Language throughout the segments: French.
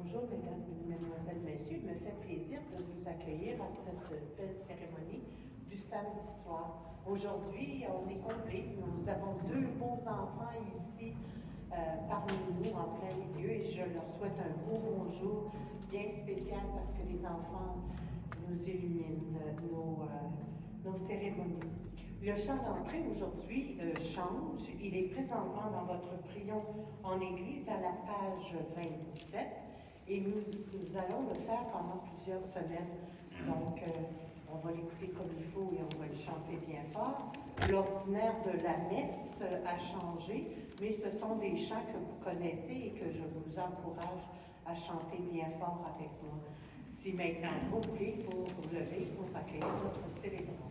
Bonjour, mesdames, mesdemoiselles, messieurs. Il me fait plaisir de vous accueillir à cette belle cérémonie du samedi soir. Aujourd'hui, on est complet. Nous avons deux beaux enfants ici parmi nous, en plein milieu, et je leur souhaite un beau bonjour bien spécial parce que les enfants nous illuminent nos cérémonies. Le chant d'entrée aujourd'hui change. Il est présentement dans votre prion en Église à la page 27 et nous allons le faire pendant plusieurs semaines. Donc, on va l'écouter comme il faut et on va le chanter bien fort. L'ordinaire de la messe a changé, mais ce sont des chants que vous connaissez et que je vous encourage à chanter bien fort avec moi. Si maintenant vous voulez pour vous lever pour accueillir notre célébrant.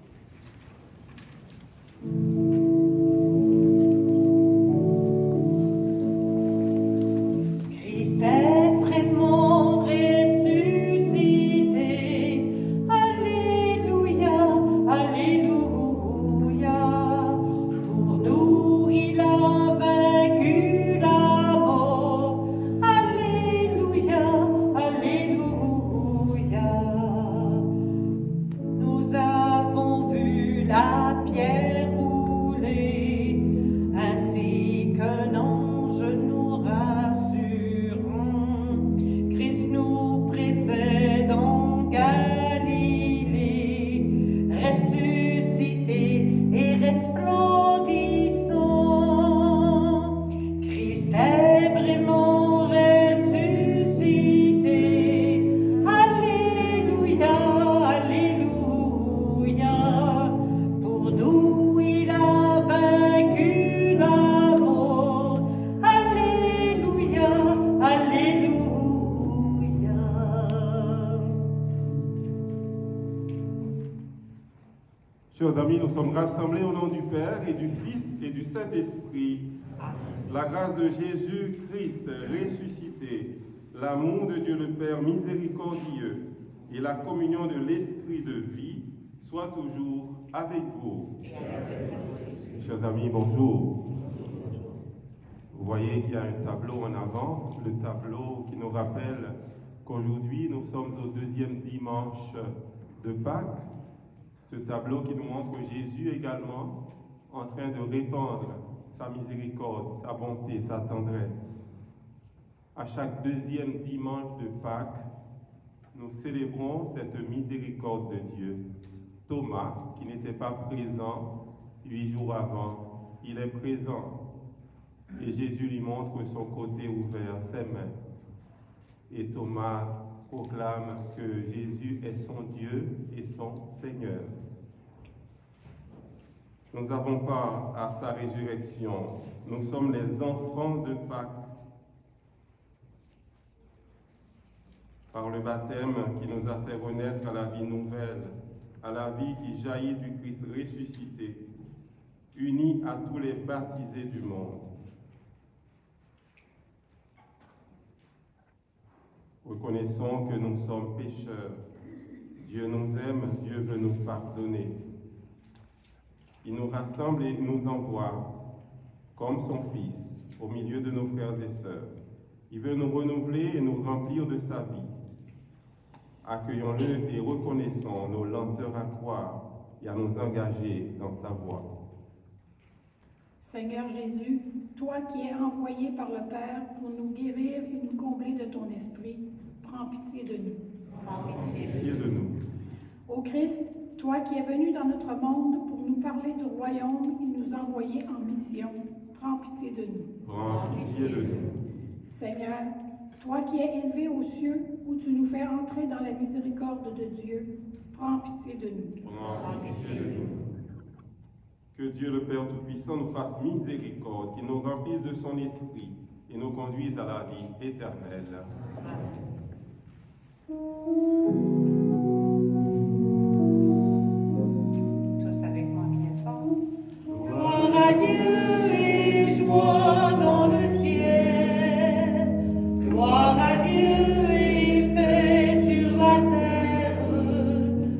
Christ est vraiment ressuscité. Alléluia, alléluia. Pour nous, il a vaincu la mort. Alléluia, alléluia. Nous avons vu la pierre rouler, ainsi qu'un ange nous rassurant. Christ nous précède en Galilée, ressuscité et resplendissant. Christ est vraiment ressuscité. Alléluia, alléluia. Pour nous, il a vaincu la mort. Alléluia, alléluia. Chers amis, nous sommes rassemblés au nom du Père et du Fils et du Saint-Esprit. La grâce de Jésus-Christ ressuscité, l'amour de Dieu le Père miséricordieux et la communion de l'Esprit de vie soient toujours avec vous. Chers amis, bonjour. Vous voyez qu'il y a un tableau en avant, le tableau qui nous rappelle qu'aujourd'hui nous sommes au deuxième dimanche de Pâques. Ce tableau qui nous montre Jésus également en train de répandre sa miséricorde, sa bonté, sa tendresse. À chaque deuxième dimanche de Pâques, nous célébrons cette miséricorde de Dieu. Thomas, qui n'était pas présent 8 jours avant, il est présent. Et Jésus lui montre son côté ouvert, ses mains. Et Thomas proclame que Jésus est son Dieu et son Seigneur. Nous avons part à sa résurrection. Nous sommes les enfants de Pâques. Par le baptême qui nous a fait renaître à la vie nouvelle, à la vie qui jaillit du Christ ressuscité, unis à tous les baptisés du monde. Reconnaissons que nous sommes pécheurs. Dieu nous aime, Dieu veut nous pardonner. Il nous rassemble et nous envoie comme son Fils au milieu de nos frères et sœurs. Il veut nous renouveler et nous remplir de sa vie. Accueillons-le et reconnaissons nos lenteurs à croire et à nous engager dans sa voie. Seigneur Jésus, toi qui es envoyé par le Père pour nous guérir et nous combler de ton esprit, prends pitié de nous. Prends Pitié de nous. Ô Christ, toi qui es venu dans notre monde pour nous parler du royaume et nous envoyer en mission, prends pitié de nous. Prends pitié de nous. Seigneur, toi qui es élevé aux cieux, où tu nous fais entrer dans la miséricorde de Dieu, prends pitié de nous. Prends pitié de nous. Que Dieu le Père Tout-Puissant nous fasse miséricorde, qu'il nous remplisse de son esprit et nous conduise à la vie éternelle. tous avec moi bien fort. Gloire à Dieu et joie dans le ciel. Gloire à Dieu et paix sur la terre.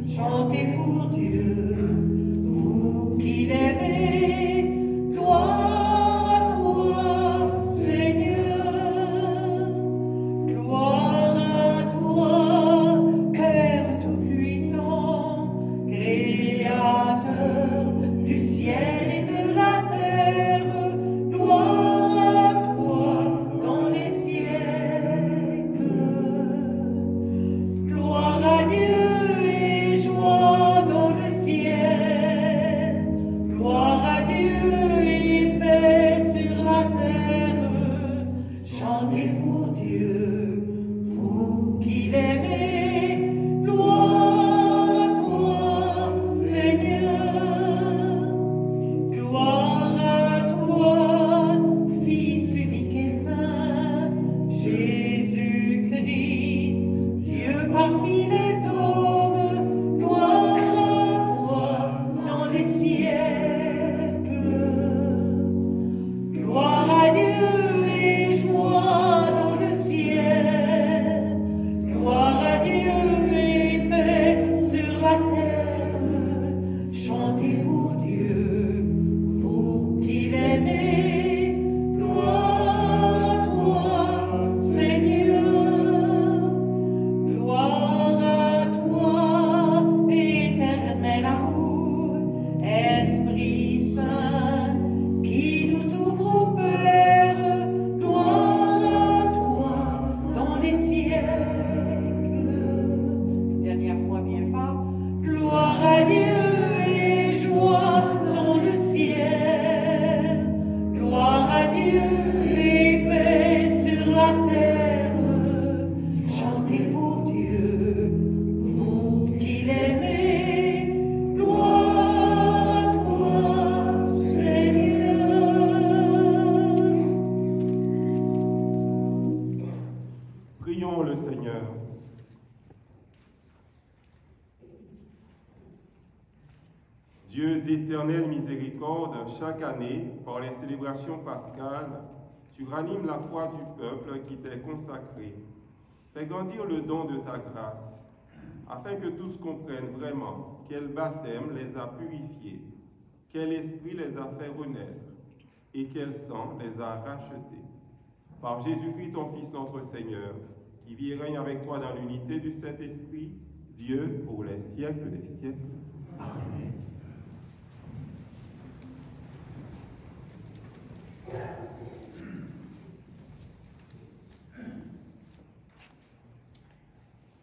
Chantez pour Dieu, vous qui l'aimez. Gloire à toi, Seigneur. Gloire Dieu parmi les hommes, gloire à toi dans les siècles. Gloire à Dieu et joie dans le ciel. Gloire à Dieu et paix sur la terre. Chantez pour Dieu, vous qui l'aimez. Gloire à toi, Seigneur. Gloire à toi, éternel amour, Esprit Saint, qui nous ouvre au Père. Gloire à toi dans les siècles. Une dernière fois bien fort. Gloire à Dieu et joie dans le ciel. Gloire à Dieu et paix sur la terre. Chantez pour Dieu, vous qui l'aimez. Gloire à toi, Seigneur. Prions le Seigneur. Dieu d'éternelle miséricorde, chaque année, par les célébrations pascales, tu ranimes la foi du peuple qui t'est consacré. Fais grandir le don de ta grâce, afin que tous comprennent vraiment quel baptême les a purifiés, quel esprit les a fait renaître, et quel sang les a rachetés. Par Jésus-Christ, ton Fils, notre Seigneur, qui vit et règne avec toi dans l'unité du Saint-Esprit, Dieu pour les siècles des siècles. Amen.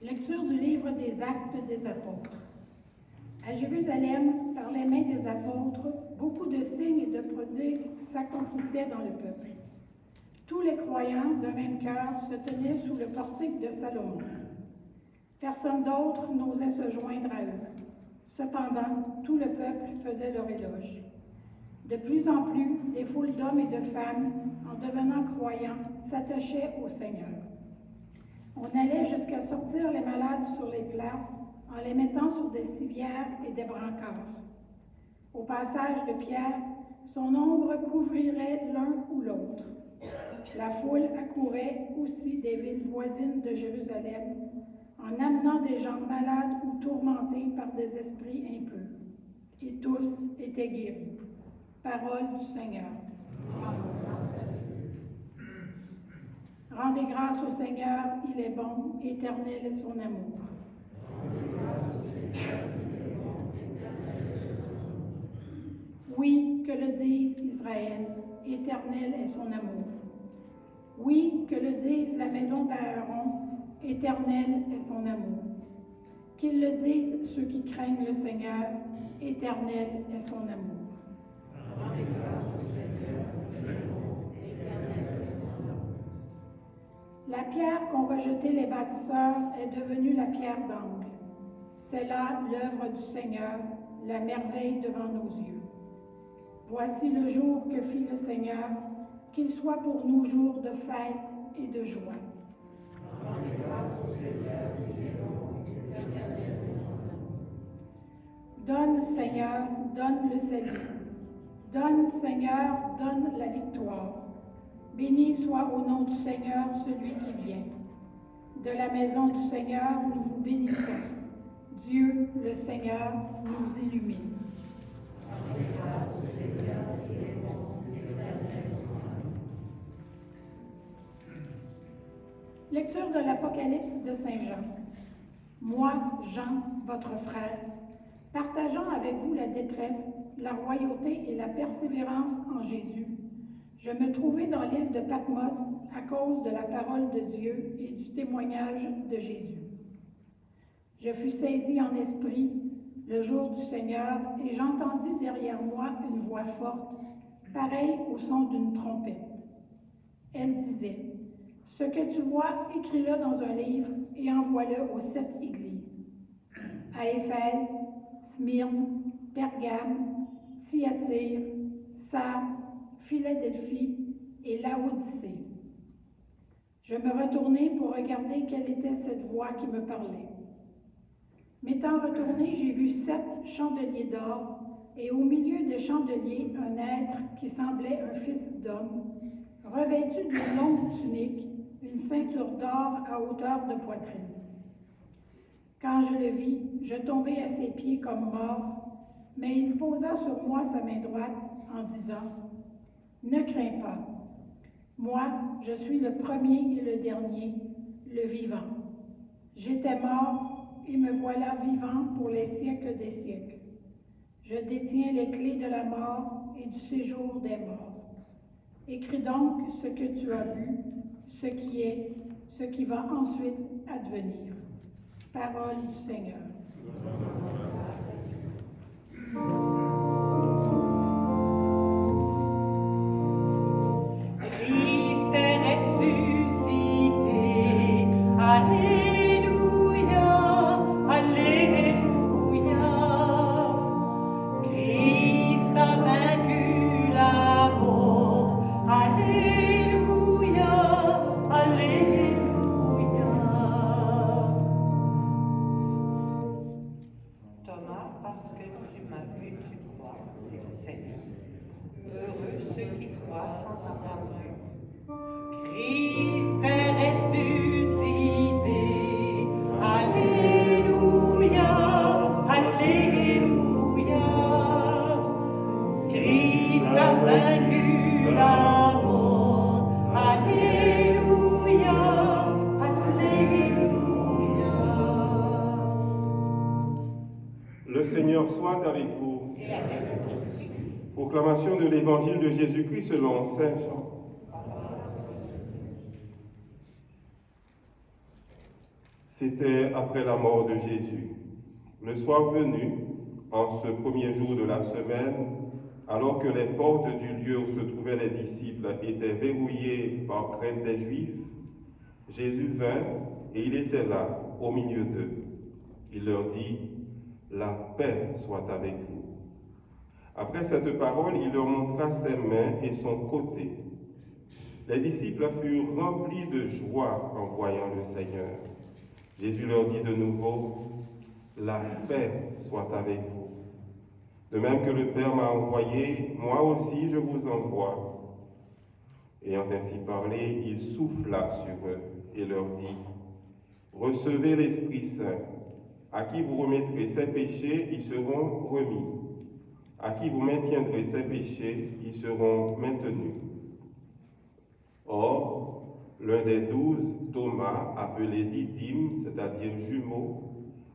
Lecture du livre des Actes des Apôtres. À Jérusalem, par les mains des apôtres, beaucoup de signes et de prodigues s'accomplissaient dans le peuple. Tous les croyants d'un même cœur se tenaient sous le portique de Salomon. Personne d'autre n'osait se joindre à eux. Cependant, tout le peuple faisait leur éloge. De plus en plus, des foules d'hommes et de femmes, en devenant croyants, s'attachaient au Seigneur. On allait jusqu'à sortir les malades sur les places en les mettant sur des civières et des brancards. Au passage de Pierre, son ombre couvrirait l'un ou l'autre. La foule accourait aussi des villes voisines de Jérusalem en amenant des gens malades ou tourmentés par des esprits impurs. Et tous étaient guéris. Parole du Seigneur. Rendez grâce au Seigneur, il est bon, éternel est son amour. Oui, que le dise Israël, éternel est son amour. Oui, que le dise la maison d'Aaron, éternel est son amour. Qu'ils le disent ceux qui craignent le Seigneur, éternel est son amour. La pierre qu'ont rejetée les bâtisseurs est devenue la pierre d'angle. C'est là l'œuvre du Seigneur, la merveille devant nos yeux. Voici le jour que fit le Seigneur, qu'il soit pour nous jour de fête et de joie. Donne, Seigneur, donne le salut. Donne, Seigneur, donne la victoire. Béni soit au nom du Seigneur celui qui vient. De la maison du Seigneur, nous vous bénissons. Dieu, le Seigneur, nous illumine. Lecture de l'Apocalypse de Saint Jean. Moi, Jean, votre frère, partageant avec vous la détresse, la royauté et la persévérance en Jésus, je me trouvais dans l'île de Patmos à cause de la parole de Dieu et du témoignage de Jésus. Je fus saisi en esprit le jour du Seigneur et j'entendis derrière moi une voix forte, pareille au son d'une trompette. Elle disait, « Ce que tu vois, écris-le dans un livre et envoie-le aux 7 églises. À Éphèse, Smyrne, Pergame, Thyatire, Sardes, Philadelphie et Laodicée. Je me retournai pour regarder quelle était cette voix qui me parlait. M'étant retourné, j'ai vu 7 chandeliers d'or, et au milieu des chandeliers, un être qui semblait un fils d'homme, revêtu d'une longue tunique, une ceinture d'or à hauteur de poitrine. Quand je le vis, je tombai à ses pieds comme mort, mais il posa sur moi sa main droite en disant « Ne crains pas, moi, je suis le premier et le dernier, le vivant. J'étais mort et me voilà vivant pour les siècles des siècles. Je détiens les clés de la mort et du séjour des morts. Écris donc ce que tu as vu, ce qui est, ce qui va ensuite advenir. » Parole du Seigneur. Christ est ressuscité. Alléluia, Alléluia. Christ a vaincu la mort. Alléluia, Alléluia. Thomas, parce que tu m'as vu, tu crois, dit le Seigneur. Heureux ceux qui croient sans avoir vu. Christ est ressuscité. Alléluia, Alléluia. Christ a vaincu la mort. Alléluia, Alléluia. Le Seigneur soit avec vous. Proclamation de l'Évangile de Jésus-Christ selon Saint Jean. C'était après la mort de Jésus. Le soir venu, en ce premier jour de la semaine, alors que les portes du lieu où se trouvaient les disciples étaient verrouillées par crainte des Juifs, Jésus vint et il était là, au milieu d'eux. Il leur dit, « La paix soit avec vous. » Après cette parole, il leur montra ses mains et son côté. Les disciples furent remplis de joie en voyant le Seigneur. Jésus leur dit de nouveau, « La paix soit avec vous. De même que le Père m'a envoyé, moi aussi je vous envoie. » Ayant ainsi parlé, il souffla sur eux et leur dit, « Recevez l'Esprit Saint. À qui vous remettrez ses péchés, ils seront remis. À qui vous maintiendrez ses péchés, ils seront maintenus. » Or, l'un des 12, Thomas, appelé Didyme, c'est-à-dire jumeau,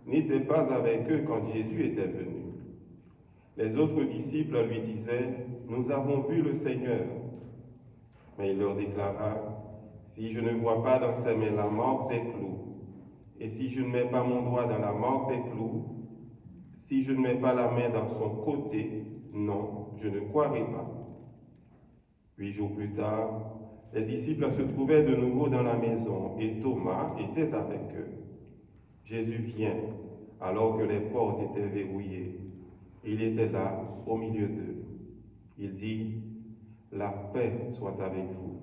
n'était pas avec eux quand Jésus était venu. Les autres disciples lui disaient, « Nous avons vu le Seigneur. » Mais il leur déclara, « Si je ne vois pas dans ses mains la marque des clous, et si je ne mets pas mon doigt dans la marque des clous, si je ne mets pas la main dans son côté, non, je ne croirai pas. » 8 jours plus tard, les disciples se trouvaient de nouveau dans la maison et Thomas était avec eux. Jésus vient alors que les portes étaient verrouillées. Il était là au milieu d'eux. Il dit, « La paix soit avec vous. »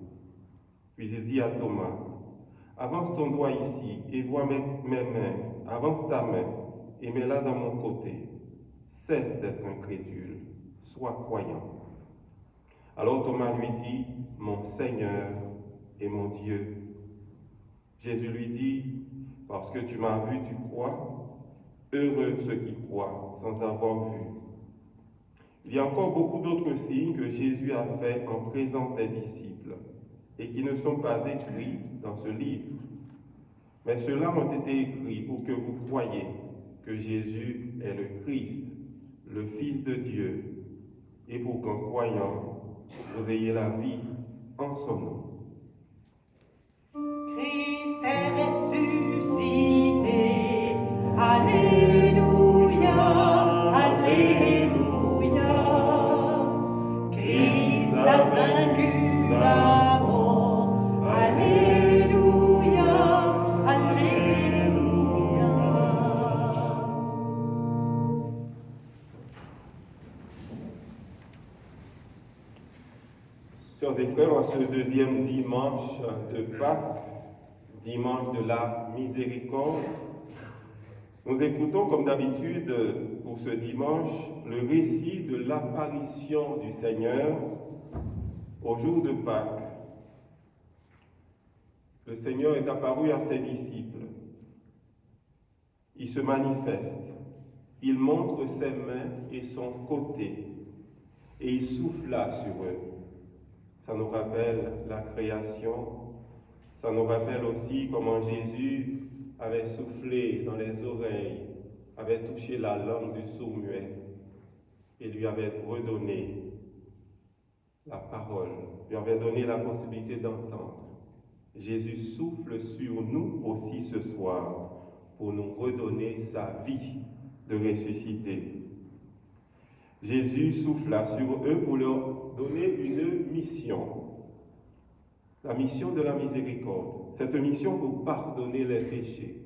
Puis il dit à Thomas, « Avance ton doigt ici et vois mes mains, avance ta main et mets-la dans mon côté. Cesse d'être incrédule, sois croyant. » Alors Thomas lui dit, « Mon Seigneur et mon Dieu. » Jésus lui dit, « Parce que tu m'as vu, tu crois. Heureux ceux qui croient sans avoir vu. » Il y a encore beaucoup d'autres signes que Jésus a faits en présence des disciples et qui ne sont pas écrits dans ce livre. Mais ceux-là ont été écrits pour que vous croyiez que Jésus est le Christ, le Fils de Dieu, et pour qu'en croyant, vous ayez la vie en son nom. Christ est ressuscité. Alléluia, Alléluia. Christ a vaincu la mort. Alléluia, Alléluia. Chers et frères, en ce deuxième dimanche de Pâques, dimanche de la miséricorde. Nous écoutons comme d'habitude pour ce dimanche le récit de l'apparition du Seigneur au jour de Pâques. Le Seigneur est apparu à ses disciples. Il se manifeste, il montre ses mains et son côté, et il souffla sur eux. Ça nous rappelle la création, ça nous rappelle aussi comment Jésus avait soufflé dans les oreilles, avait touché la langue du sourd-muet et lui avait redonné la parole, lui avait donné la possibilité d'entendre. Jésus souffle sur nous aussi ce soir pour nous redonner sa vie de ressuscité. Jésus souffla sur eux pour leur donner une mission. La mission de la miséricorde. Cette mission pour pardonner les péchés.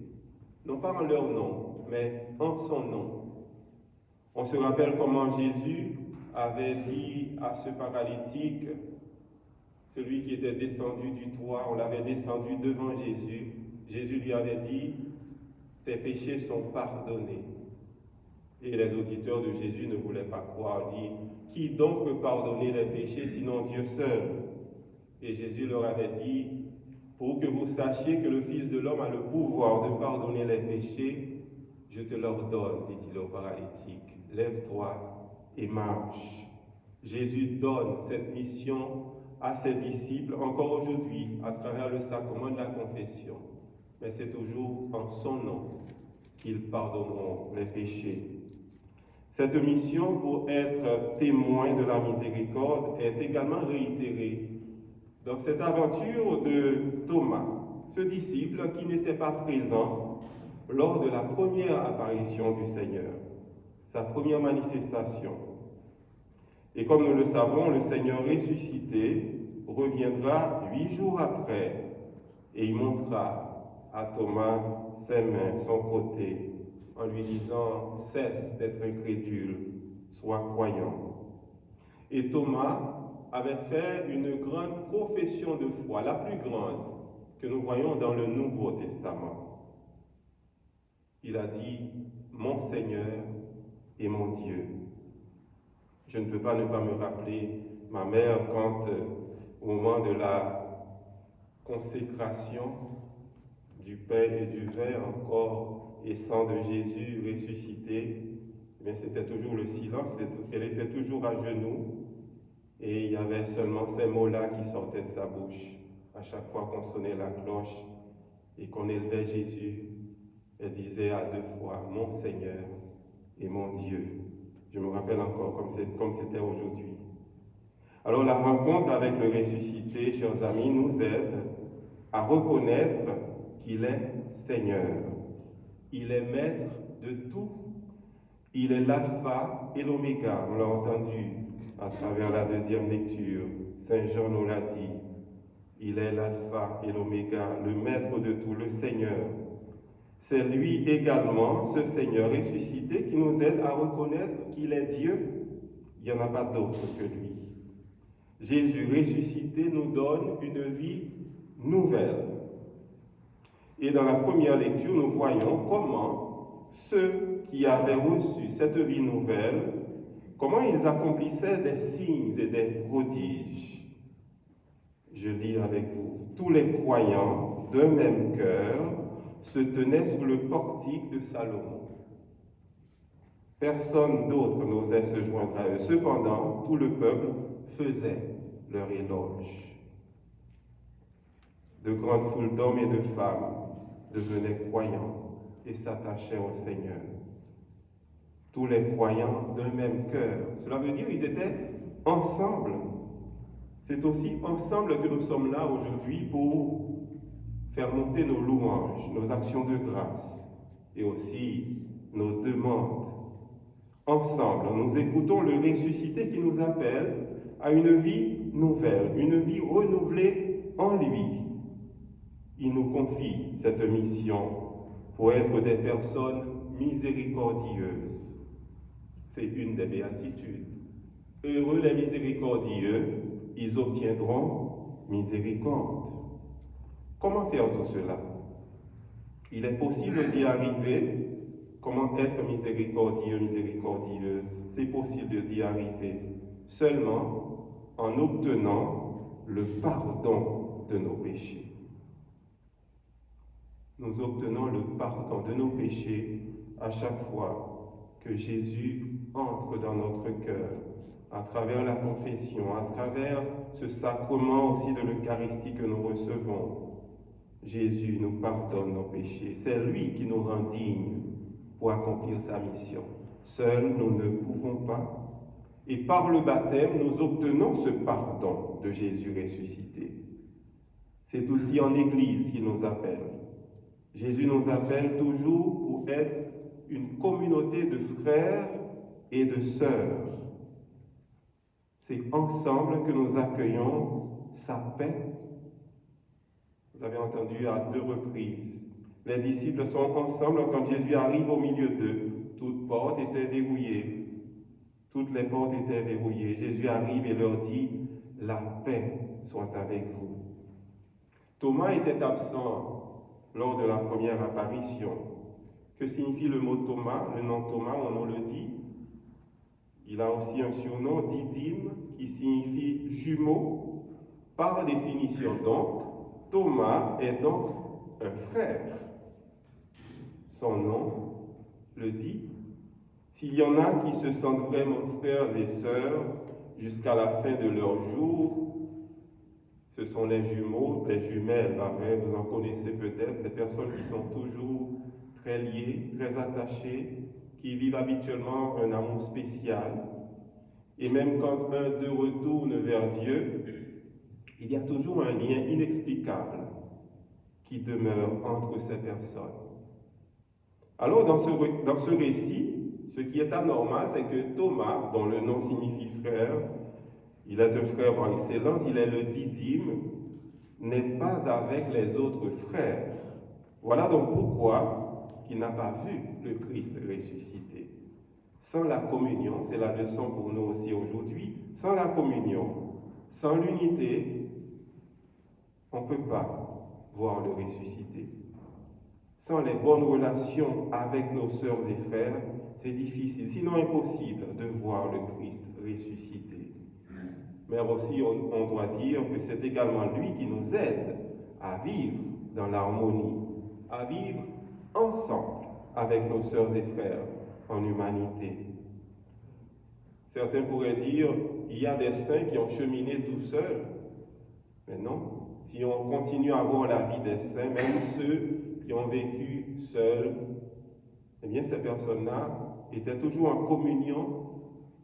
Non pas en leur nom, mais en son nom. On se rappelle comment Jésus avait dit à ce paralytique, celui qui était descendu du toit, on l'avait descendu devant Jésus. Jésus lui avait dit, tes péchés sont pardonnés. Et les auditeurs de Jésus ne voulaient pas croire, dit, qui donc peut pardonner les péchés sinon Dieu seul? Et Jésus leur avait dit, pour que vous sachiez que le Fils de l'homme a le pouvoir de pardonner les péchés, je te l'ordonne, dit-il au paralytique, lève-toi et marche. Jésus donne cette mission à ses disciples encore aujourd'hui à travers le sacrement de la confession. Mais c'est toujours en son nom qu'ils pardonneront les péchés. Cette mission pour être témoin de la miséricorde est également réitérée dans cette aventure de Thomas, ce disciple qui n'était pas présent lors de la première apparition du Seigneur, sa première manifestation. Et comme nous le savons, le Seigneur ressuscité reviendra 8 jours après et il montrera à Thomas ses mains, son côté, en lui disant « Cesse d'être incrédule, sois croyant ». Et Thomas avait fait une grande profession de foi, la plus grande que nous voyons dans le Nouveau Testament. Il a dit « Mon Seigneur et mon Dieu ». Je ne peux pas ne pas me rappeler ma mère quand, au moment de la consécration du pain et du vin, corps et sang de Jésus ressuscité, mais c'était toujours le silence, elle était toujours à genoux et il y avait seulement ces mots-là qui sortaient de sa bouche. À chaque fois qu'on sonnait la cloche et qu'on élevait Jésus, elle disait à 2 fois « Mon Seigneur et mon Dieu ». Je me rappelle encore comme c'était aujourd'hui. Alors la rencontre avec le ressuscité, chers amis, nous aide à reconnaître qu'il est Seigneur. Il est maître de tout. Il est l'alpha et l'oméga. On l'a entendu à travers la deuxième lecture. Saint Jean nous l'a dit. Il est l'alpha et l'oméga, le maître de tout, le Seigneur. C'est lui également, ce Seigneur ressuscité, qui nous aide à reconnaître qu'il est Dieu. Il n'y en a pas d'autre que lui. Jésus ressuscité nous donne une vie nouvelle. Et dans la première lecture, nous voyons comment ceux qui avaient reçu cette vie nouvelle, comment ils accomplissaient des signes et des prodiges. Je lis avec vous. Tous les croyants d'un même cœur se tenaient sous le portique de Salomon. Personne d'autre n'osait se joindre à eux. Cependant, tout le peuple faisait leur éloge. De grandes foules d'hommes et de femmes devenaient croyants et s'attachaient au Seigneur. Tous les croyants d'un même cœur. Cela veut dire qu'ils étaient ensemble. C'est aussi ensemble que nous sommes là aujourd'hui pour faire monter nos louanges, nos actions de grâce et aussi nos demandes. Ensemble, nous écoutons le ressuscité qui nous appelle à une vie nouvelle, une vie renouvelée en lui. Il nous confie cette mission pour être des personnes miséricordieuses. C'est une des béatitudes. Heureux les miséricordieux, ils obtiendront miséricorde. Comment faire tout cela? Il est possible d'y arriver. Comment être miséricordieux, miséricordieuse? C'est possible d'y arriver seulement en obtenant le pardon de nos péchés. Nous obtenons le pardon de nos péchés à chaque fois que Jésus entre dans notre cœur, à travers la confession, à travers ce sacrement aussi de l'Eucharistie que nous recevons. Jésus nous pardonne nos péchés. C'est lui qui nous rend dignes pour accomplir sa mission. Seuls, nous ne pouvons pas. Et par le baptême, nous obtenons ce pardon de Jésus ressuscité. C'est aussi en Église qu'il nous appelle. Jésus nous appelle toujours pour être une communauté de frères et de sœurs. C'est ensemble que nous accueillons sa paix. Vous avez entendu à 2 reprises. Les disciples sont ensemble quand Jésus arrive au milieu d'eux. Toutes portes étaient verrouillées. Toutes les portes étaient verrouillées. Jésus arrive et leur dit, « La paix soit avec vous ». Thomas était absent lors de la première apparition. Que signifie le mot Thomas? Le nom Thomas, on nous le dit. Il a aussi un surnom, Didyme, qui signifie jumeau. Par définition donc, Thomas est donc un frère. Son nom le dit. S'il y en a qui se sentent vraiment frères et sœurs jusqu'à la fin de leur jour, ce sont les jumeaux, les jumelles, pas vrai? Vous en connaissez peut-être, des personnes qui sont toujours très liées, très attachées, qui vivent habituellement un amour spécial. Et même quand un d'eux retourne vers Dieu, il y a toujours un lien inexplicable qui demeure entre ces personnes. Alors, dans ce récit, ce qui est anormal, c'est que Thomas, dont le nom signifie frère, il est un frère par excellence, il est le didyme, n'est pas avec les autres frères. Voilà donc pourquoi il n'a pas vu le Christ ressuscité. Sans la communion, c'est la leçon pour nous aussi aujourd'hui, sans la communion, sans l'unité, on ne peut pas voir le ressuscité. Sans les bonnes relations avec nos sœurs et frères, c'est difficile, sinon impossible, de voir le Christ ressuscité. Mais aussi, on doit dire que c'est également lui qui nous aide à vivre dans l'harmonie, à vivre ensemble avec nos sœurs et frères en humanité. Certains pourraient dire, il y a des saints qui ont cheminé tout seuls. Mais non, si on continue à voir la vie des saints, même ceux qui ont vécu seuls, eh bien ces personnes-là étaient toujours en communion.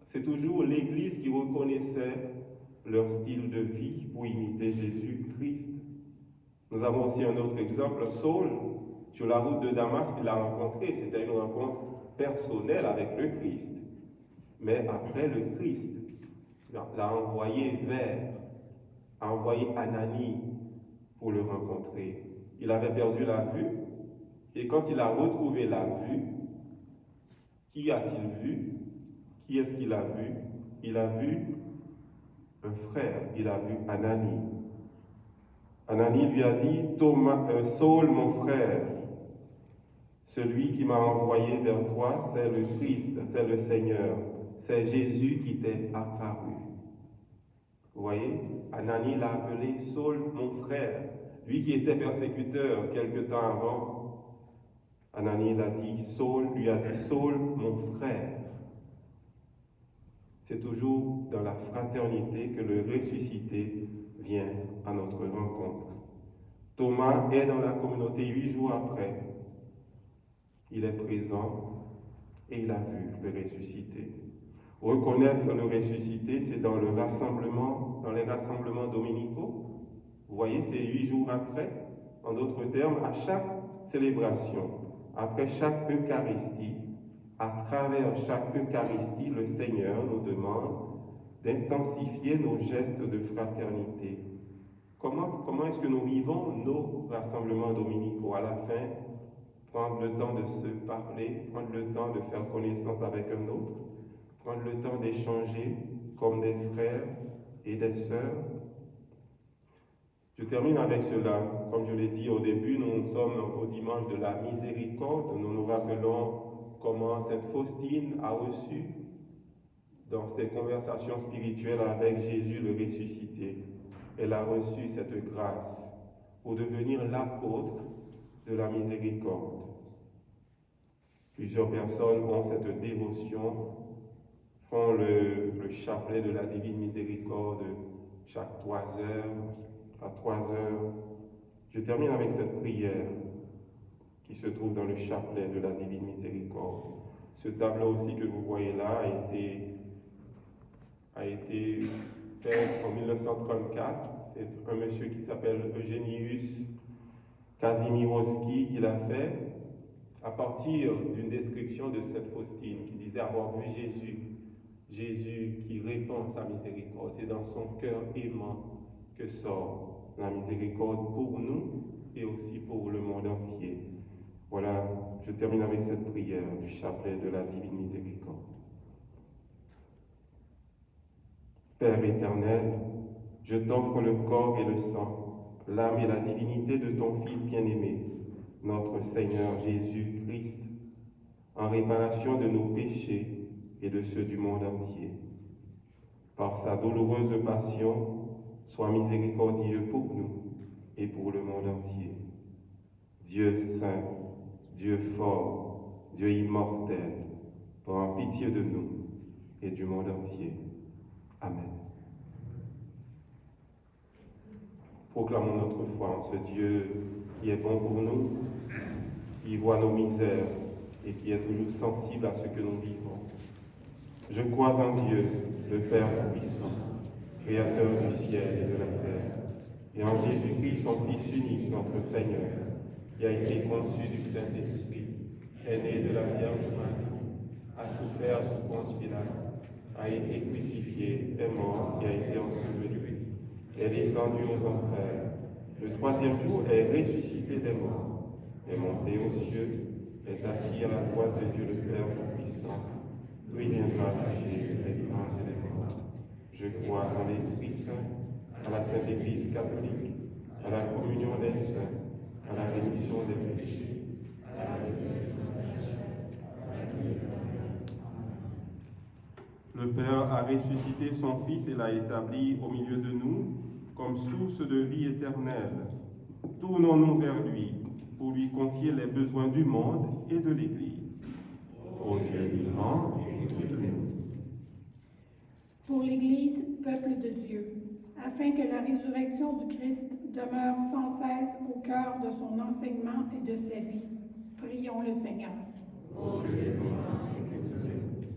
C'est toujours l'Église qui reconnaissait leur style de vie pour imiter Jésus-Christ. Nous avons aussi un autre exemple, Saul, sur la route de Damas, qu'il a rencontré. C'était une rencontre personnelle avec le Christ. Mais après, le Christ l'a envoyé a envoyé Ananie pour le rencontrer. Il avait perdu la vue, et quand il a retrouvé la vue, qui a-t-il vu? Qui est-ce qu'il a vu? Il a vu un frère, il a vu Ananie. Ananie lui a dit, Saul, mon frère, celui qui m'a envoyé vers toi, c'est le Christ, c'est le Seigneur, c'est Jésus qui t'est apparu. Vous voyez, Ananie l'a appelé Saul, mon frère, lui qui était persécuteur quelque temps avant. Ananie lui a dit, Saul, mon frère. C'est toujours dans la fraternité que le ressuscité vient à notre rencontre. Thomas est dans la communauté 8 jours après. Il est présent et il a vu le ressuscité. Reconnaître le ressuscité, c'est dans les rassemblements dominicaux. Vous voyez, c'est 8 jours après. En d'autres termes, à chaque célébration, après chaque Eucharistie, à travers chaque Eucharistie, le Seigneur nous demande d'intensifier nos gestes de fraternité. Comment est-ce que nous vivons nos rassemblements dominicaux? À la fin, prendre le temps de se parler, prendre le temps de faire connaissance avec un autre, prendre le temps d'échanger comme des frères et des sœurs. Je termine avec cela. Comme je l'ai dit au début, nous sommes au dimanche de la miséricorde. Nous nous rappelons comment Sainte Faustine a reçu, dans ses conversations spirituelles avec Jésus le ressuscité, elle a reçu cette grâce pour devenir l'apôtre de la miséricorde. Plusieurs personnes ont cette dévotion, font le chapelet de la divine miséricorde chaque 3 heures, à 3 heures. Je termine avec cette prière qui se trouve dans le chapelet de la divine miséricorde. Ce tableau aussi que vous voyez là a été fait en 1934. C'est un monsieur qui s'appelle Eugenius Kazimierowski qui l'a fait à partir d'une description de Sainte Faustine qui disait avoir vu Jésus qui répand sa miséricorde. C'est dans son cœur aimant que sort la miséricorde pour nous et aussi pour le monde entier. Voilà, je termine avec cette prière du chapelet de la divine miséricorde. Père éternel, je t'offre le corps et le sang, l'âme et la divinité de ton Fils bien-aimé, notre Seigneur Jésus-Christ, en réparation de nos péchés et de ceux du monde entier. Par sa douloureuse passion, sois miséricordieux pour nous et pour le monde entier. Dieu saint, Dieu fort, Dieu immortel, prends pitié de nous et du monde entier. Amen. Proclamons notre foi en ce Dieu qui est bon pour nous, qui voit nos misères et qui est toujours sensible à ce que nous vivons. Je crois en Dieu, le Père Tout-Puissant, Créateur du ciel et de la terre, et en Jésus-Christ, son Fils unique, notre Seigneur, qui a été conçu du Saint-Esprit, est né de la Vierge Marie, a souffert sous Ponce Pilate, a été crucifié, est mort et a été enseveli, est descendu aux enfers. Le 3e jour est ressuscité des morts, est monté aux cieux, est assis à la droite de Dieu le Père Tout-Puissant. Lui viendra juger les vivants et les morts. Je crois en l'Esprit Saint, à la Sainte Église catholique, à la communion des saints, à la rémission des péchés, à la résurrection de la chair, à la vie éternelle. Le Père a ressuscité son Fils et l'a établi au milieu de nous comme source de vie éternelle. Tournons-nous vers lui pour lui confier les besoins du monde et de l'Église. Ô Dieu vivant, écoute-nous. Pour l'Église, peuple de Dieu, afin que la résurrection du Christ demeure sans cesse au cœur de son enseignement et de sa vie, prions le Seigneur. Ô Dieu vivant, écoute-nous.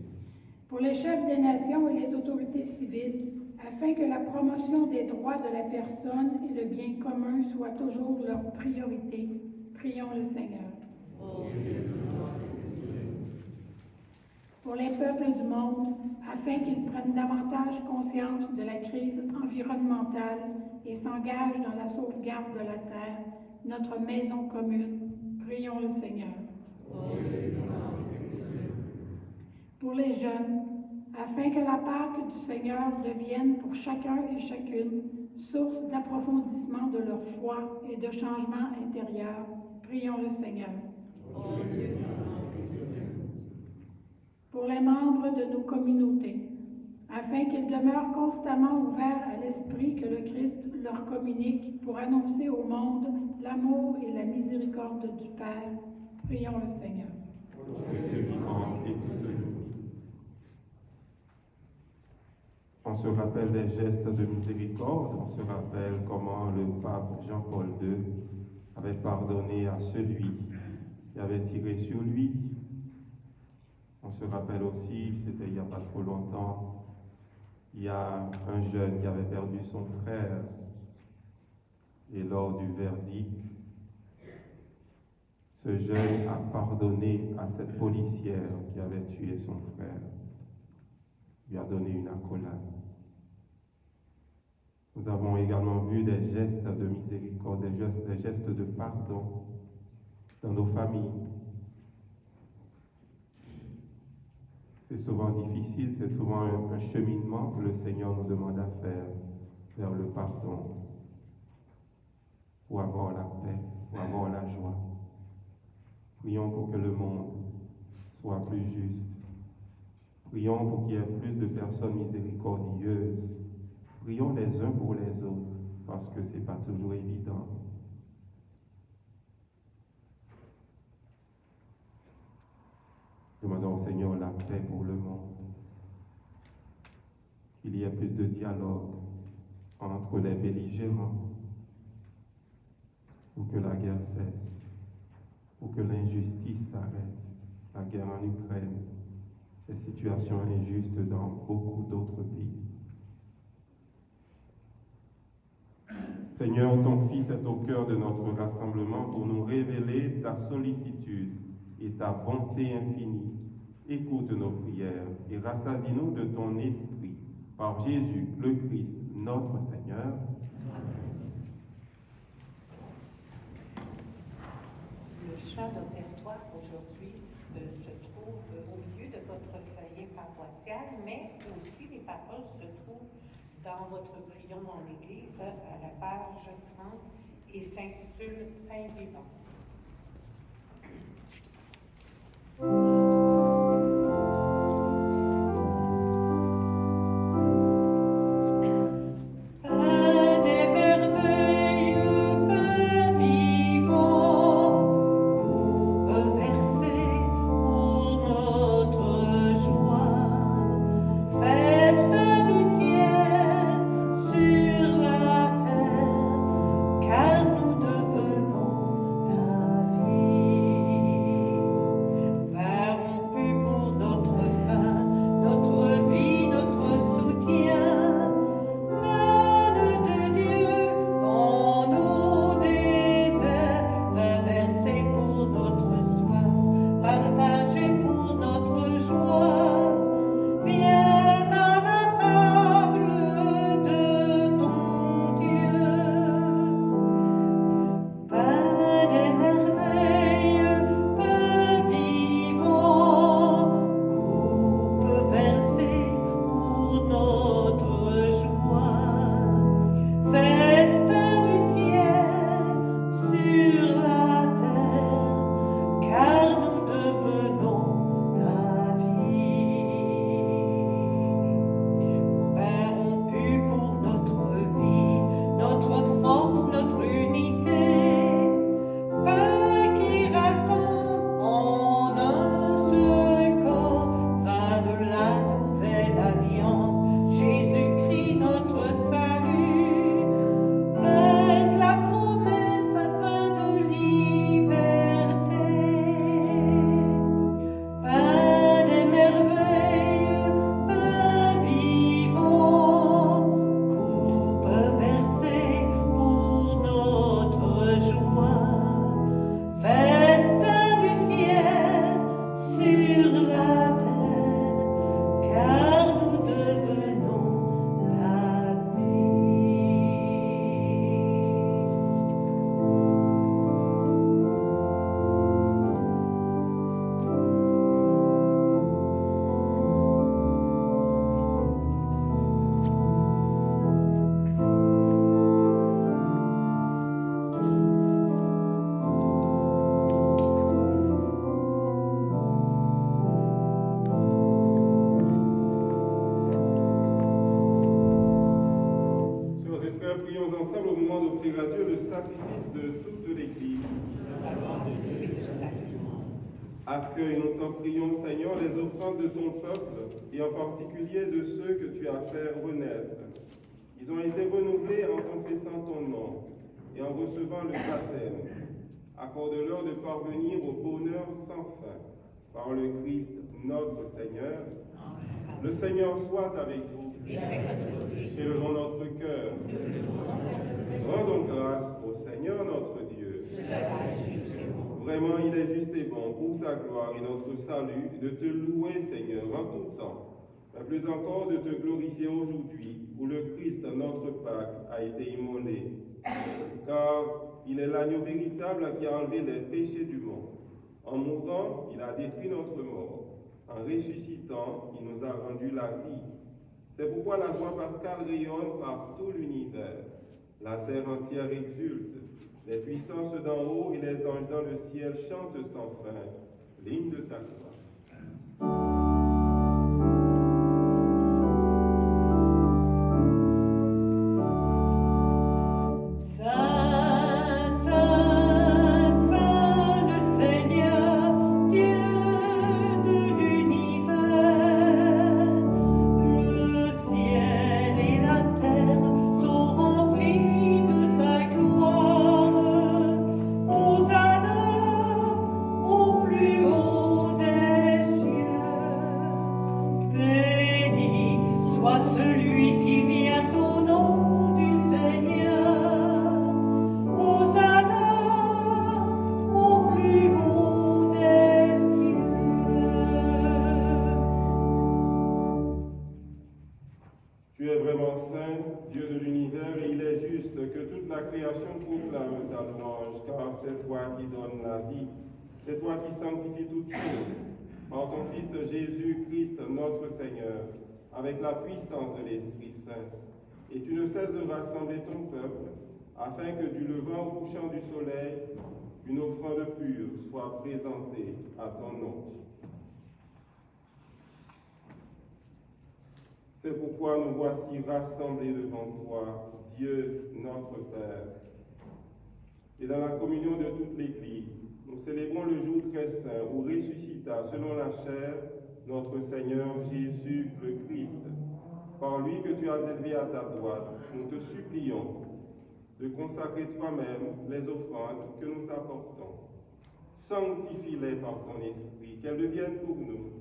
Pour les chefs des nations et les autorités civiles, afin que la promotion des droits de la personne et le bien commun soient toujours leur priorité, prions le Seigneur. Ô Dieu vivant, pour les peuples du monde, afin qu'ils prennent davantage conscience de la crise environnementale et s'engagent dans la sauvegarde de la terre, notre maison commune, prions le Seigneur. Pour les jeunes, afin que la Pâque du Seigneur devienne pour chacun et chacune source d'approfondissement de leur foi et de changement intérieur, prions le Seigneur. Pour les membres de nos communautés, afin qu'ils demeurent constamment ouverts à l'esprit que le Christ leur communique pour annoncer au monde l'amour et la miséricorde du Père, prions le Seigneur. On se rappelle des gestes de miséricorde, on se rappelle comment le pape Jean-Paul II avait pardonné à celui qui avait tiré sur lui. On se rappelle aussi, c'était il n'y a pas trop longtemps, il y a un jeune qui avait perdu son frère et lors du verdict, ce jeune a pardonné à cette policière qui avait tué son frère. Il lui a donné une accolade. Nous avons également vu des gestes de miséricorde, des gestes de pardon dans nos familles. C'est souvent difficile, c'est souvent un cheminement que le Seigneur nous demande à faire vers le pardon. pour avoir la paix, pour avoir la joie. Prions pour que le monde soit plus juste. Prions pour qu'il y ait plus de personnes miséricordieuses. Prions les uns pour les autres, parce que ce n'est pas toujours évident. Demandons au Seigneur la paix pour le monde. Qu'il y ait plus de dialogue entre les belligérants, pour que la guerre cesse, pour que l'injustice s'arrête, la guerre en Ukraine, les situations injustes dans beaucoup d'autres pays. Seigneur, ton Fils est au cœur de notre rassemblement pour nous révéler ta sollicitude et ta bonté infinie. Écoute nos prières et rassasie-nous de ton esprit par Jésus, le Christ, notre Seigneur. Le chant d'offertoire aujourd'hui se trouve au milieu de votre feuillet paroissial, mais aussi les paroles se trouvent dans votre prion dans l'Église à la page 30 et s'intitule Pain vivant. Accueille, nous t'en prions, Seigneur, les offrandes de ton peuple, et en particulier de ceux que tu as fait renaître. Ils ont été renouvelés en confessant ton nom et en recevant le baptême. Accorde-leur de parvenir au bonheur sans fin, par le Christ notre Seigneur. Amen. Le Seigneur soit avec vous. Et avec notre esprit. Élevons notre cœur. Rendons grâce au Seigneur notre Dieu. Vraiment, il est juste et bon pour ta gloire et notre salut de te louer, Seigneur, en tout temps, mais plus encore de te glorifier aujourd'hui, où le Christ, notre Pâque, a été immolé. Car il est l'agneau véritable qui a enlevé les péchés du monde. En mourant, il a détruit notre mort. En ressuscitant, il nous a rendu la vie. C'est pourquoi la joie pascale rayonne par tout l'univers. La terre entière exulte. Les puissances d'en haut et les anges dans le ciel chantent sans fin l'hymne de ta gloire. Tu es vraiment saint, Dieu de l'univers, et il est juste que toute la création proclame ta louange, car c'est toi qui donnes la vie, c'est toi qui sanctifies toutes choses, par ton Fils Jésus-Christ, notre Seigneur, avec la puissance de l'Esprit Saint. Et tu ne cesses de rassembler ton peuple, afin que du levant au couchant du soleil, une offrande pure soit présentée à ton nom. C'est pourquoi nous voici rassemblés devant toi, Dieu notre Père. Et dans la communion de toute l'Église, nous célébrons le jour très saint où ressuscita selon la chair notre Seigneur Jésus le Christ. Par lui que tu as élevé à ta droite, nous te supplions de consacrer toi-même les offrandes que nous apportons. Sanctifie-les par ton esprit, qu'elles deviennent pour nous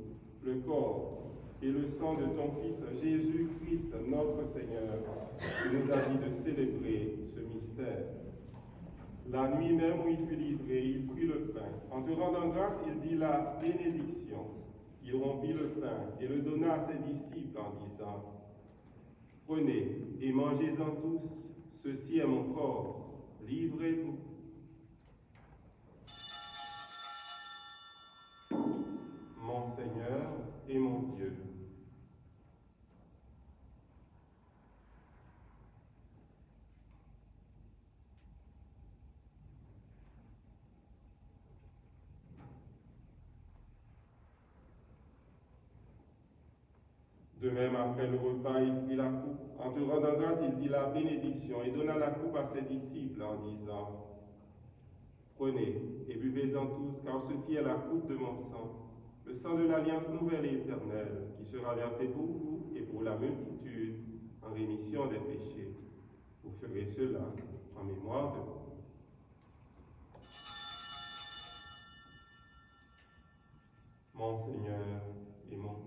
le corps et le sang de ton Fils Jésus-Christ, notre Seigneur, qui nous a dit de célébrer ce mystère. La nuit même où il fut livré, il prit le pain. En te rendant grâce, il dit la bénédiction. Il rompit le pain et le donna à ses disciples en disant, « Prenez et mangez-en tous, ceci est mon corps, livrez-vous. » Mon Seigneur et mon Dieu. De même, après le repas, il prit la coupe. En te rendant grâce, il dit la bénédiction et donna la coupe à ses disciples en disant, « Prenez et buvez-en tous, car ceci est la coupe de mon sang, le sang de l'alliance nouvelle et éternelle, qui sera versé pour vous et pour la multitude en rémission des péchés. Vous ferez cela en mémoire de moi. » Mon Seigneur et mon Dieu.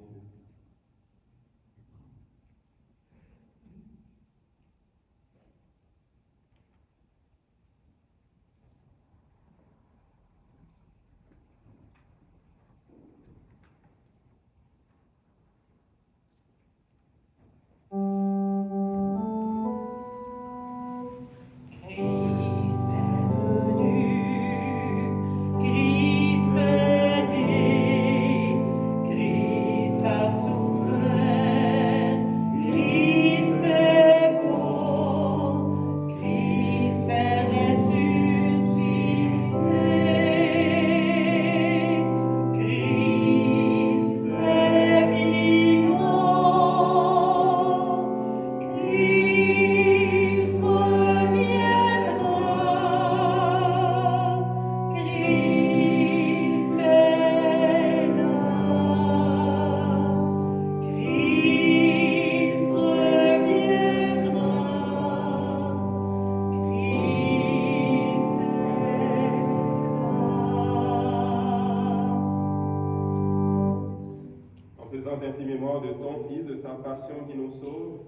Ainsi mémoire de ton Fils, de sa passion qui nous sauve,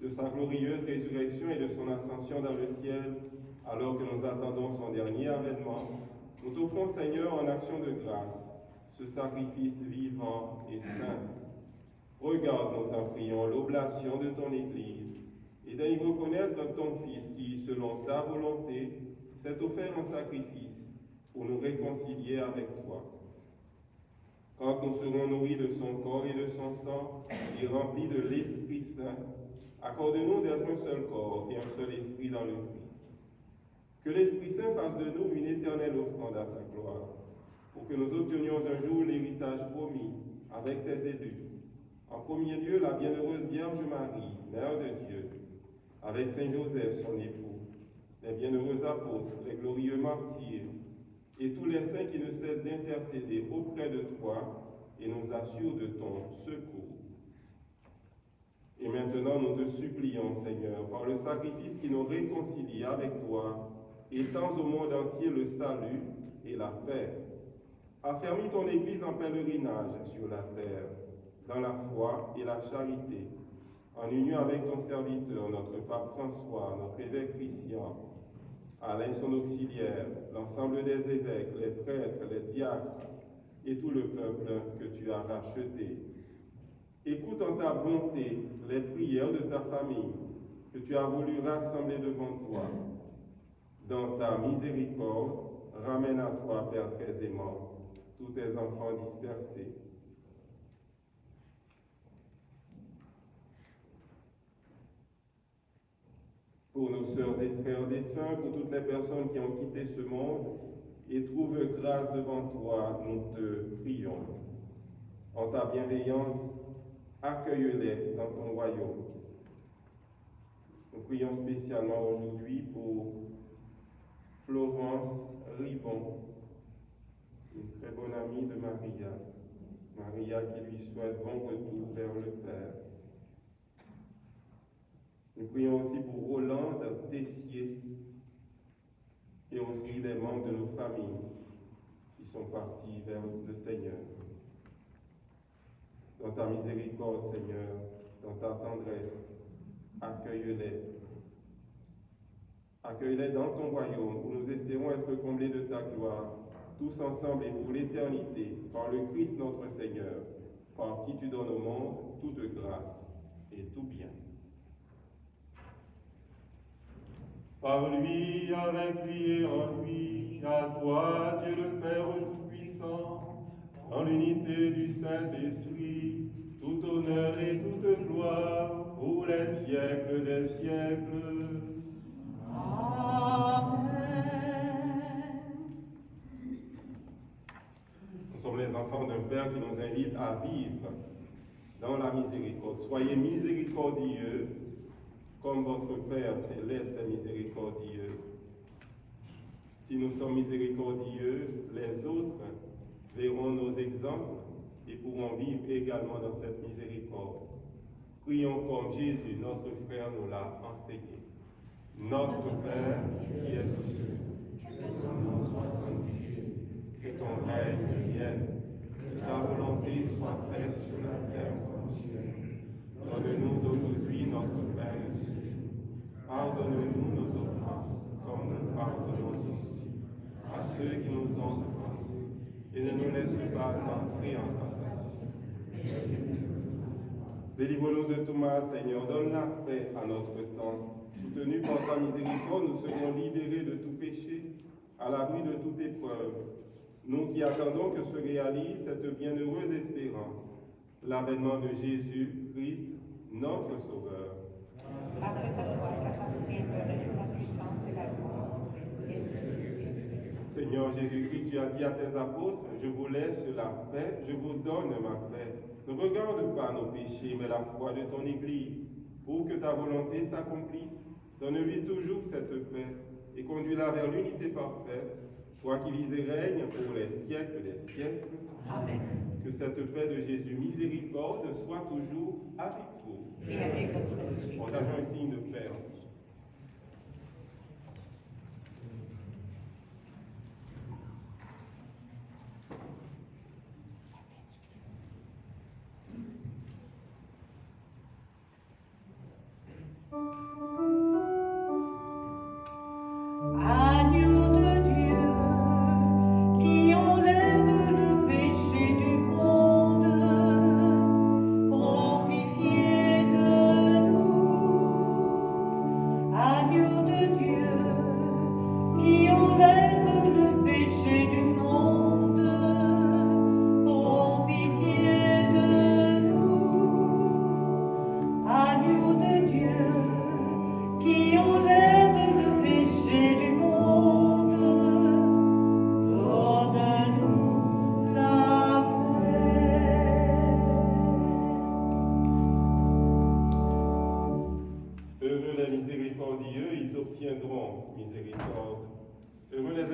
de sa glorieuse résurrection et de son ascension dans le ciel, alors que nous attendons son dernier avènement, nous t'offrons, Seigneur, en action de grâce, ce sacrifice vivant et saint. Regarde, nous t'en prions, l'oblation de ton Église, et d'y reconnaître ton Fils qui, selon ta volonté, s'est offert en sacrifice pour nous réconcilier avec toi. Quand nous serons nourris de son corps et de son sang et remplis de l'Esprit Saint, accorde-nous d'être un seul corps et un seul esprit dans le Christ. Que l'Esprit Saint fasse de nous une éternelle offrande à ta gloire, pour que nous obtenions un jour l'héritage promis avec tes élus. En premier lieu, la bienheureuse Vierge Marie, Mère de Dieu, avec Saint Joseph, son époux, les bienheureux apôtres, les glorieux martyrs, et tous les saints qui ne cessent d'intercéder auprès de toi et nous assurent de ton secours. Et maintenant, nous te supplions, Seigneur, par le sacrifice qui nous réconcilie avec toi, étends au monde entier le salut et la paix. Affermis ton Église en pèlerinage sur la terre, dans la foi et la charité, en union avec ton serviteur, notre pape François, notre évêque Christian, Alain son auxiliaire, l'ensemble des évêques, les prêtres, les diacres et tout le peuple que tu as racheté. Écoute en ta bonté les prières de ta famille que tu as voulu rassembler devant toi. Dans ta miséricorde, ramène à toi, Père très aimant, tous tes enfants dispersés. Pour nos sœurs et frères défunts, pour toutes les personnes qui ont quitté ce monde et trouvent grâce devant toi, nous te prions. En ta bienveillance, accueille-les dans ton royaume. Nous prions spécialement aujourd'hui pour Florence Ribon, une très bonne amie de Maria. Maria qui lui souhaite bon retour vers le Père. Nous prions aussi pour Rolande Tessier et aussi les membres de nos familles qui sont partis vers le Seigneur. Dans ta miséricorde, Seigneur, dans ta tendresse, accueille-les. Accueille-les dans ton royaume où nous espérons être comblés de ta gloire, tous ensemble et pour l'éternité, par le Christ notre Seigneur, par qui tu donnes au monde toute grâce et tout bien. Par lui, avec lui et en lui, à toi, Dieu le Père Tout-Puissant, dans l'unité du Saint-Esprit, tout honneur et toute gloire pour les siècles des siècles. Amen. Nous sommes les enfants d'un Père qui nous invite à vivre dans la miséricorde. Soyez miséricordieux comme votre Père céleste est miséricordieux. Si nous sommes miséricordieux, les autres verront nos exemples et pourront vivre également dans cette miséricorde. Prions comme Jésus, notre frère, nous l'a enseigné. Notre Père qui es aux cieux, que ton nom soit sanctifié, que ton règne vienne, que ta volonté soit faite sur la terre comme au ciel. Donne-nous aujourd'hui notre pain de ce jour. Pardonne-nous nos offenses, comme nous pardonnons aussi à ceux qui nous ont offensés. Et ne nous laisse pas entrer en tentation. Délivre-nous de tout mal, Seigneur. Donne la paix à notre temps. Soutenus par ta miséricorde, nous serons libérés de tout péché, à l'abri de toute épreuve. Nous qui attendons que se réalise cette bienheureuse espérance, l'avènement de Jésus-Christ, notre Sauveur. Parce que toi qu'appartient le règne, la puissance et la gloire, les siècles des siècles. Seigneur Jésus-Christ, tu as dit à tes apôtres, je vous laisse la paix, je vous donne ma paix. Ne regarde pas nos péchés, mais la foi de ton Église, pour que ta volonté s'accomplisse. Donne-lui toujours cette paix et conduis-la vers l'unité parfaite, toi qui vis et règnes pour les siècles des siècles. Amen. Que cette paix de Jésus miséricorde soit toujours avec vous. Et avec votre esprit. Partageons un signe de paix. Agneau de Dieu, qui enlève le péché du monde, prends pitié de nous.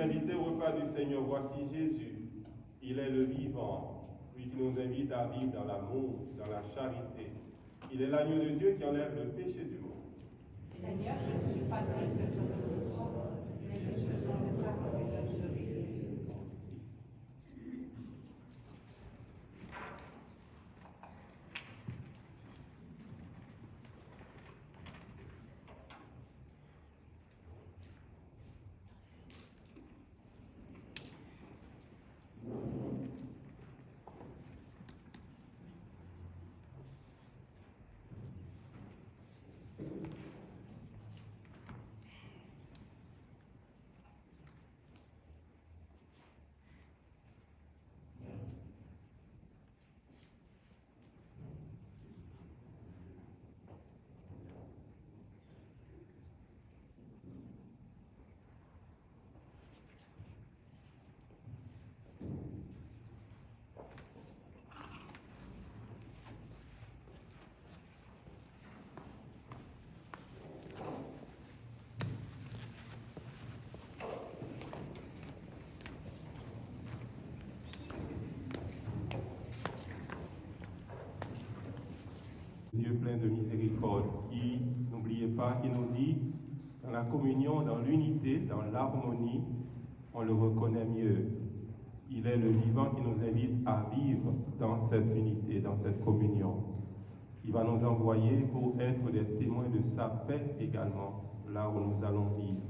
inviter au repas du Seigneur. Voici Jésus. Il est le vivant, lui qui nous invite à vivre dans l'amour, dans la charité. Il est l'agneau de Dieu qui enlève le péché du monde. Seigneur, je ne suis pas digne de ton nom, mais je suis en le parole de Jésus. Dieu plein de miséricorde, qui, n'oubliez pas, qui nous dit, dans la communion, dans l'unité, dans l'harmonie, on le reconnaît mieux. Il est le vivant qui nous invite à vivre dans cette unité, dans cette communion. Il va nous envoyer pour être des témoins de sa paix également, là où nous allons vivre.